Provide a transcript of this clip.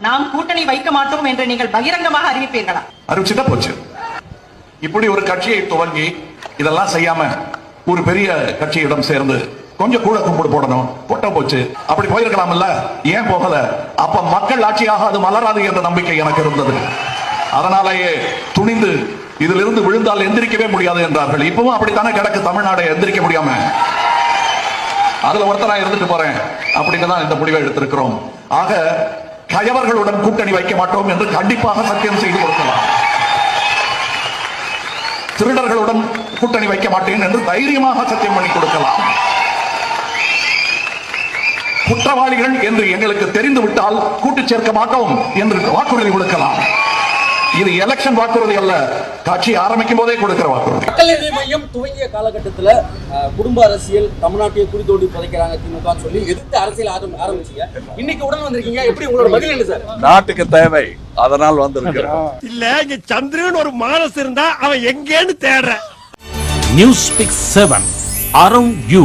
நாம் கூட்டணி வைக்க மாட்டோம் என்று நீங்கள் பகிரங்கமாக அறிவிப்பீர்களா? அறிவிச்சுட்டா போச்சு. இப்படி ஒரு கட்சியை துவங்கி இதெல்லாம் செய்யாம ஒரு பெரிய கட்சியிடம் சேர்ந்து கொஞ்சம் கூட கும்பிடு போடணும், போட்ட போச்சு. அப்படி போயிருக்கலாம்ல, ஏன் போகல? அப்ப மக்கள் ஆட்சியாக அது மலராது என்ற நம்பிக்கை எனக்கு இருந்தது. அதனாலேயே துணிந்து இதிலிருந்து விழுந்தால் எந்திரிக்கவே முடியாது என்றார்கள். இப்பவும் அப்படித்தானே கிடக்கு தமிழ்நாடு, எந்திரிக்க முடியாம. அதுல ஒருத்தரா இருந்துட்டு போறேன் அப்படின்னு தான் இந்த முடிவை எடுத்திருக்கிறோம். ஆக கயவர்களுடன் கூட்டணி வைக்க மாட்டோம் என்று கண்டிப்பாக சத்தியம் செய்து கொடுக்கலாம். திருடர்களுடன் கூட்டணி வைக்க மாட்டேன் என்று தைரியமாக சத்தியம் பண்ணி கொடுக்கலாம். குற்றவாளிகள் என்று எங்களுக்கு தெரிந்து விட்டால் கூட்டு சேர்க்க மாட்டோம் என்று வாக்குறுதி கொடுக்கலாம். இது எலெக்ஷன் வாக்குறுதி அல்ல, கட்சி ஆரம்பிக்கும் போதே கொடுக்கிற வாக்குறுதி. மக்கள் நீதி மையம் துவங்கிய காலகட்டத்தில் குடும்ப அரசியல் தமிழ்நாட்டை குறித்தோடி புதைக்கிறாங்க திமுக சொல்லி எதிர்த்து அரசியல் ஆரம்பிச்சீங்க. இன்னைக்கு உடன் வந்திருக்கீங்க, எப்படி உங்களோட பதில் என்ன சார்? நாட்டுக்கு தேவை, அதனால் வந்திருக்கிறோம். இல்ல இங்க சந்திரன் ஒரு மானஸ் இருந்தா அவன் எங்கேன்னு தேடுற. News Pick 7 Around You.